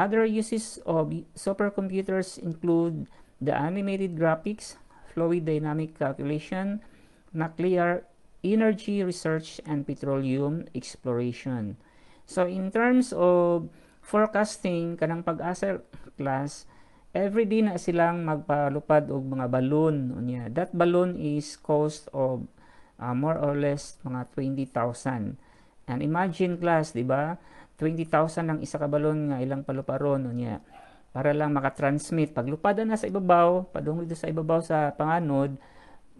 Other uses of supercomputers include the animated graphics, fluid dynamic calculation, nuclear energy research, and petroleum exploration. So in terms of forecasting kanang pag-asa class, every day na silang magpalupad og mga balloon unya. That balloon is cost of more or less mga 20,000. And imagine class, di ba? 20,000 ang isa ka balon nga ilang paluparon unya. Para lang makatransmit. Pag lupadan na sa ibabaw, padung dito sa ibabaw sa panganod,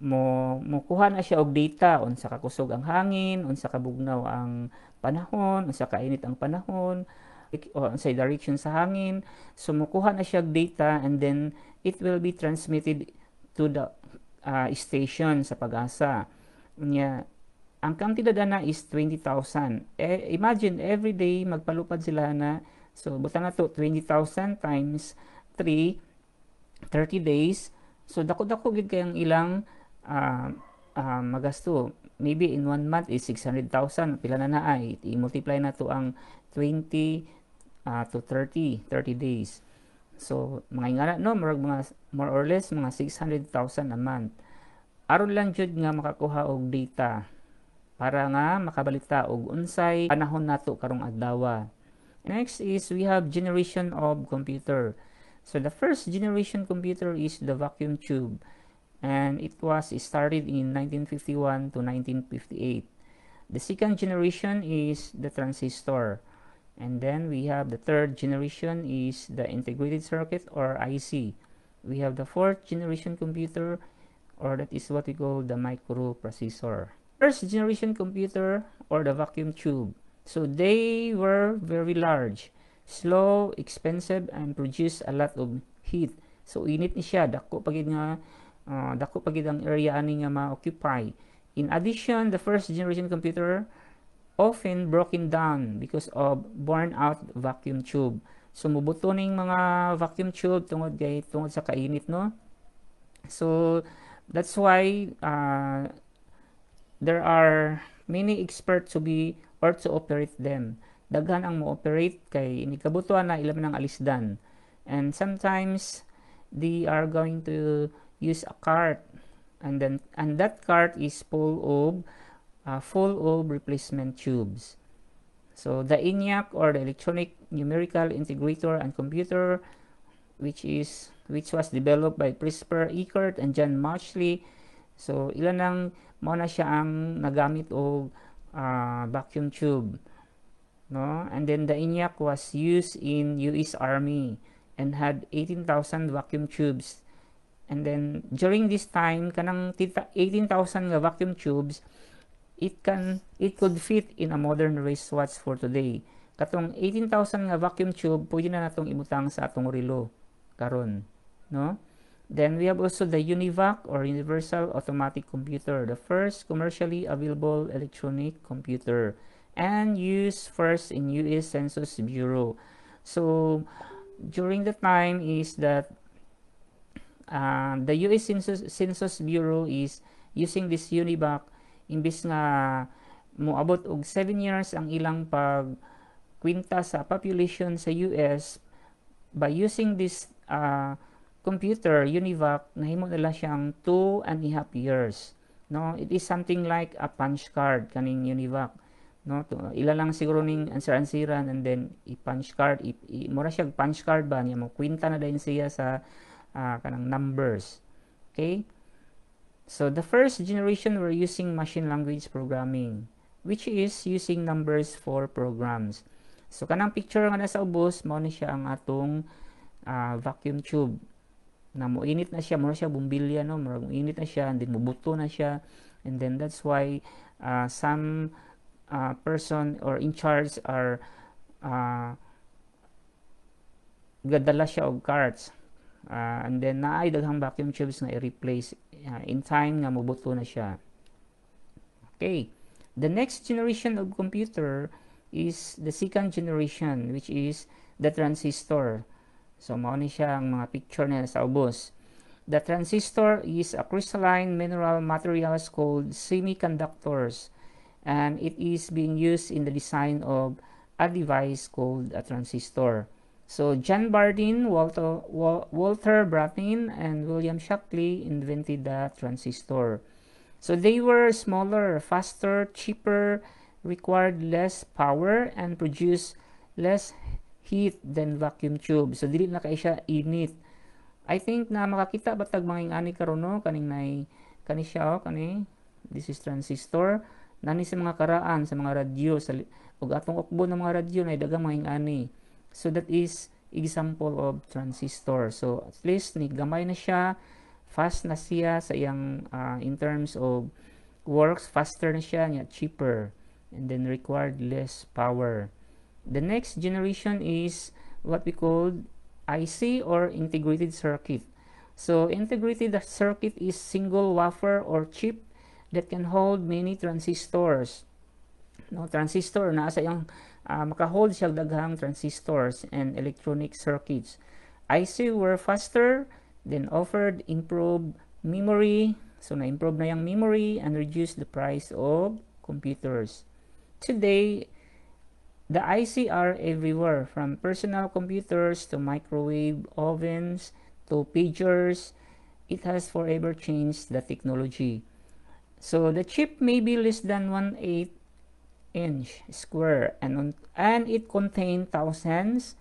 mo kuha na siya og data unsa ka kusog ang hangin, unsa ka bugnaw ang panahon, unsa ka init ang panahon, o sa direction sa hangin. So mukuha na siya og data and then it will be transmitted to the station sa pag-asa. Unya, ang kantidad na is 20,000. Imagine, every day, magpalupad sila na. So, buta na to, 20,000 times 3, 30 days. So, dako-dako gid kayang ilang magasto. Maybe in 1 month is 600,000. Pila na ay. I-multiply na to ang 20 to 30 days. So, mga ingana, no? More or less, mga 600,000 a month. Aron lang jud nga makakuha og data para nga makabalita og unsay panahon nato karong adlaw. Next is we have generation of computer. So the first generation computer is the vacuum tube, and it was started in 1951 to 1958. The second generation is the transistor, and then we have the third generation is the integrated circuit or IC. We have the fourth generation computer, or that is what we call the microprocessor. First generation computer or the vacuum tube. So they were very large, slow, expensive, and produce a lot of heat. So init ni siya, dako pagid ang area ani nga ma-occupy. In addition, the first generation computer often broken down because of worn out vacuum tube. So mubuto ning mga vacuum tube tungod sa kainit, no? So that's why there are many experts to operate them. Daghan ang mo-operate kay inikabutuan na ilan ng alisdan. And sometimes they are going to use a cart, and that cart is full of replacement tubes. So the ENIAC or the electronic numerical integrator and computer, which was developed by Christopher Eckert and John Matchley. So ilan ang mao na siya ang nagamit og vacuum tube, no? And then the ENIAC was used in US Army and had 18,000 vacuum tubes. And then during this time kanang 18,000 nga vacuum tubes, it could fit in a modern wristwatch for today. Katong 18,000 nga vacuum tube pwede na natong imutang sa atong relo karon, no? Then we have also the Univac or Universal Automatic Computer, the first commercially available electronic computer, and used first in US Census Bureau. So during the time is that the US Census Bureau is using this Univac imbis nga moabot og 7 years ang ilang pagkwinta sa population sa US. By using this computer, Univac, nahimo nila siyang 2.5 years. No, it is something like a punch card kaning Univac. No, ila lang siguro ning answer-answeran and then i-punch card, mura siya punch card ba niya mo kwenta na din siya sa kanang numbers. Okay? So the first generation were using machine language programming, which is using numbers for programs. So kanang picture nga nasa ubos, mao ni siya ang atong vacuum tube. Na moinit na siya, mura siya bumbilya, no? Moinit na siya, and then mubuto na siya, and then that's why some person or in charge are gadala siya og carts, and then naay daghang vacuum tubes nga i-replace in time nga mubuto na siya. Okay, the next generation of computer is the second generation, which is the transistor. So, mao ni siya ang mga picture na sa ubos. The transistor is a crystalline mineral materials called semiconductors, and it is being used in the design of a device called a transistor. So John Bardeen, Walter Brattain, and William Shockley invented the transistor. So they were smaller, faster, cheaper, required less power, and produced less heat than vacuum tube. So dili na kay siya init. I think na makakita batag mga ani karon no kaning nay kani siya kani this is transistor nani sa mga karaan sa mga radyo sa ug atong ukbo ng mga radyo nay daghang mga ani. So that is example of transistor. So at least ni gamay na siya, fast na siya sa iyang in terms of works, faster na siya, niya cheaper, and then required less power. The next generation is what we call IC or integrated circuit. So integrated circuit is single wafer or chip that can hold many transistors. No, transistor na sa iyang makahold siya daghang transistors and electronic circuits. IC were faster, then offered improved memory. So na-improve na yung memory and reduce the price of computers. Today, the IC are everywhere, from personal computers to microwave ovens to pagers. It has forever changed the technology. So the chip may be less than 1/8 inch square and it contains thousands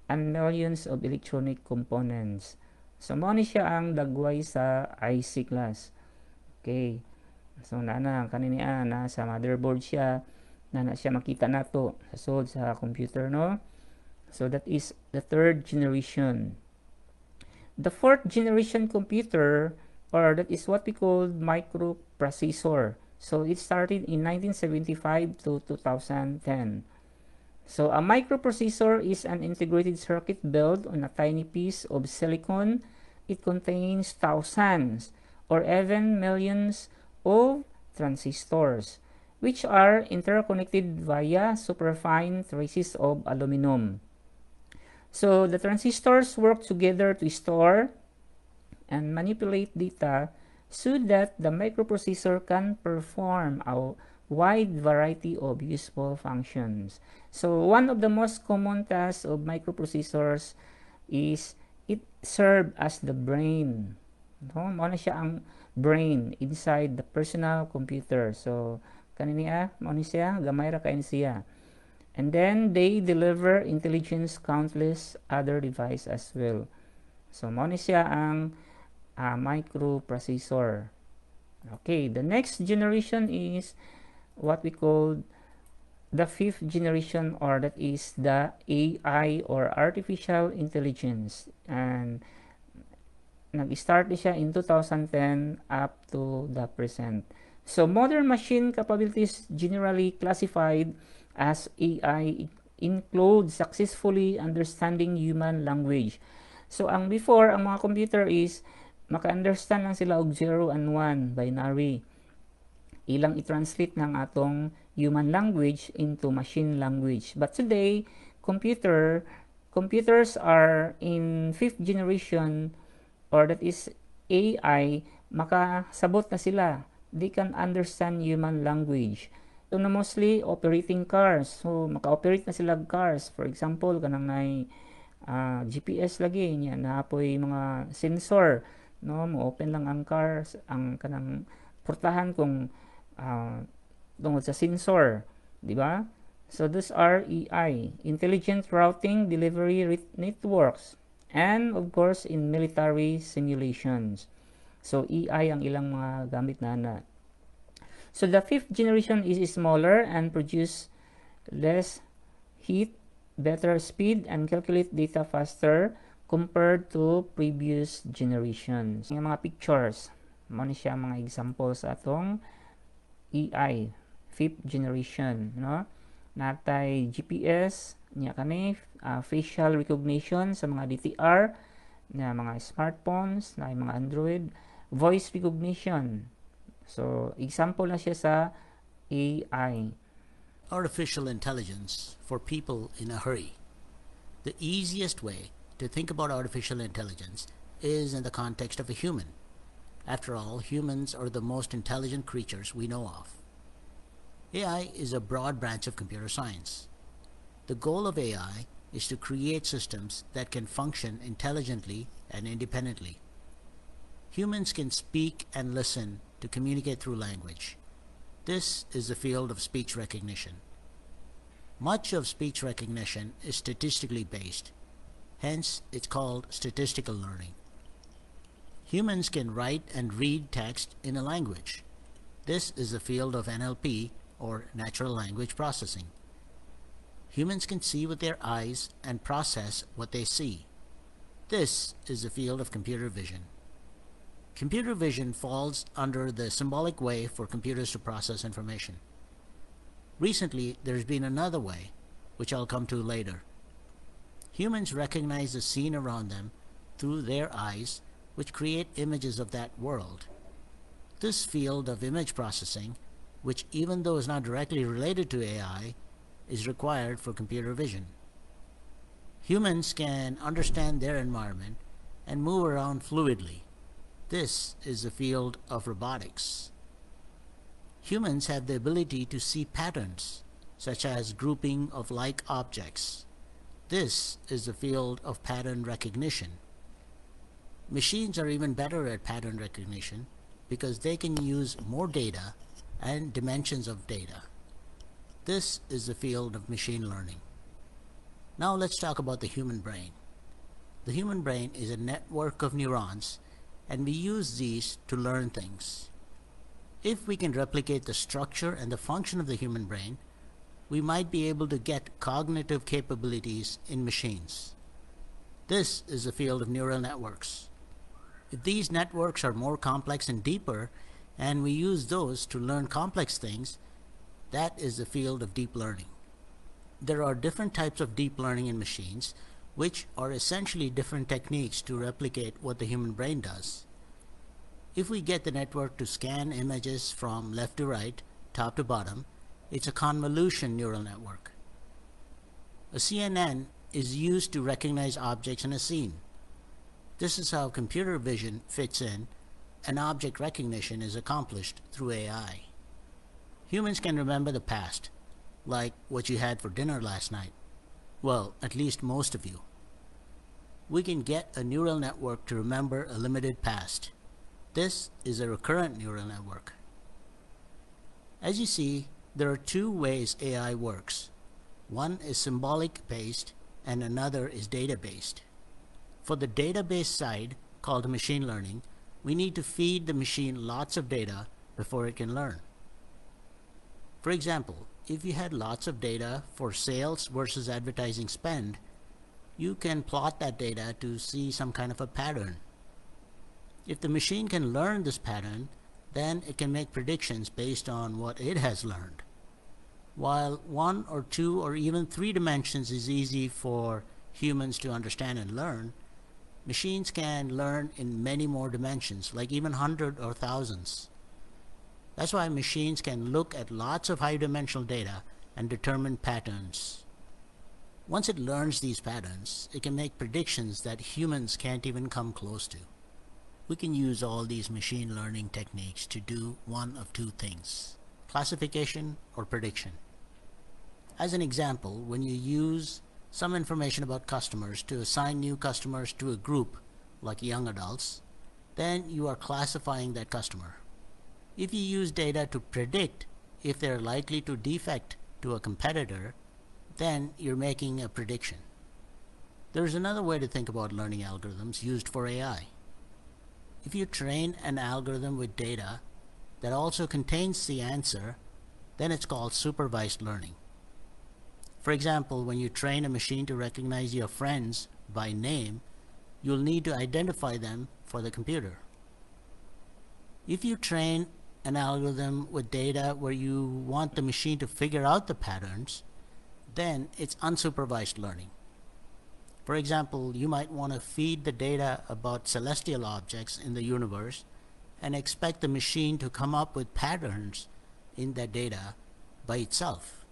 and millions of electronic components. So mo ni siya ang dagway sa IC class. Okay. So nana kanini na sa motherboard siya na siya makita nato sa sod sa computer no. So that is the third generation. The fourth generation computer, or that is what we call microprocessor. So it started in 1975 to 2010. So a microprocessor is an integrated circuit built on a tiny piece of silicon. It contains thousands or even millions of transistors, which are interconnected via superfine traces of aluminum. So the transistors work together to store and manipulate data so that the microprocessor can perform a wide variety of useful functions. So one of the most common tasks of microprocessors is it serves as the brain. No, mo na siya ang brain inside the personal computer. So kanini mo ni siya gamay ra kain siya. And then they deliver intelligence countless other devices as well. So mo ni siya ang microprocessor. Okay, the next generation is what we call the fifth generation, or that is the AI or artificial intelligence, and nag-start siya in 2010 up to the present. So modern machine capabilities generally classified as AI include successfully understanding human language. So ang before ang mga computer is maka-understand lang sila og 0 and 1 binary. Ilang i-translate ng atong human language into machine language. But today, computers are in fifth generation, or that is AI, makasabot na sila. They can understand human language. So na mostly operating cars. So maka-operate na sila cars. For example, kanang nay GPS lagi niya, naapoy mga sensor, no, mo open lang ang cars, ang kanang portahan kung tungod sa sensor, di ba? So those are AI, intelligent routing delivery networks, and of course in military simulations. So AI ang ilang mga gamit na. So the fifth generation is smaller and produce less heat, better speed, and calculate data faster compared to previous generations. Yung mga pictures, mo ni siya mga examples sa atong AI, fifth generation, no? Natay GPS, niya kani, facial recognition sa mga DTR, na mga smartphones, na mga Android, voice recognition. So, example na siya sa AI. Artificial intelligence for people in a hurry. The easiest way to think about artificial intelligence is in the context of a human. After all, humans are the most intelligent creatures we know of. AI is a broad branch of computer science. The goal of AI is to create systems that can function intelligently and independently. Humans can speak and listen to communicate through language. This is the field of speech recognition. Much of speech recognition is statistically based, hence it's called statistical learning. Humans can write and read text in a language. This is the field of NLP, or natural language processing. Humans can see with their eyes and process what they see. This is the field of computer vision. Computer vision falls under the symbolic way for computers to process information. Recently, there's been another way, which I'll come to later. Humans recognize the scene around them through their eyes, which create images of that world. This field of image processing, which even though is not directly related to AI, is required for computer vision. Humans can understand their environment and move around fluidly. This is the field of robotics. Humans have the ability to see patterns, such as grouping of like objects. This is the field of pattern recognition. Machines are even better at pattern recognition because they can use more data and dimensions of data. This is the field of machine learning. Now let's talk about the human brain. The human brain is a network of neurons, and we use these to learn things. If we can replicate the structure and the function of the human brain, we might be able to get cognitive capabilities in machines. This is the field of neural networks. If these networks are more complex and deeper, and we use those to learn complex things, that is the field of deep learning. There are different types of deep learning in machines, which are essentially different techniques to replicate what the human brain does. If we get the network to scan images from left to right, top to bottom, it's a convolution neural network. A CNN is used to recognize objects in a scene. This is how computer vision fits in, and object recognition is accomplished through AI. Humans can remember the past, like what you had for dinner last night. Well, at least most of you. We can get a neural network to remember a limited past. This is a recurrent neural network. As you see, there are two ways AI works. One is symbolic based and another is data based. For the database side, called machine learning, we need to feed the machine lots of data before it can learn. For example, if you had lots of data for sales versus advertising spend, you can plot that data to see some kind of a pattern. If the machine can learn this pattern, then it can make predictions based on what it has learned. While 1 or 2 or even 3 dimensions is easy for humans to understand and learn, machines can learn in many more dimensions, like even 100 or thousands. That's why machines can look at lots of high-dimensional data and determine patterns. Once it learns these patterns, it can make predictions that humans can't even come close to. We can use all these machine learning techniques to do one of two things: classification or prediction. As an example, when you use some information about customers to assign new customers to a group, like young adults, then you are classifying that customer. If you use data to predict if they're likely to defect to a competitor, then you're making a prediction. There's another way to think about learning algorithms used for AI. If you train an algorithm with data that also contains the answer, then it's called supervised learning. For example, when you train a machine to recognize your friends by name, you'll need to identify them for the computer. If you train an algorithm with data where you want the machine to figure out the patterns, then it's unsupervised learning. For example, you might want to feed the data about celestial objects in the universe and expect the machine to come up with patterns in that data by itself.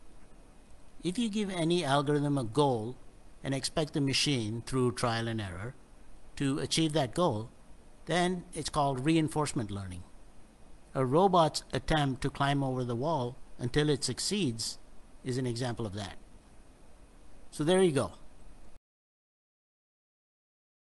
If you give any algorithm a goal and expect the machine, through trial and error, to achieve that goal, then it's called reinforcement learning. A robot's attempt to climb over the wall until it succeeds is an example of that. So there you go.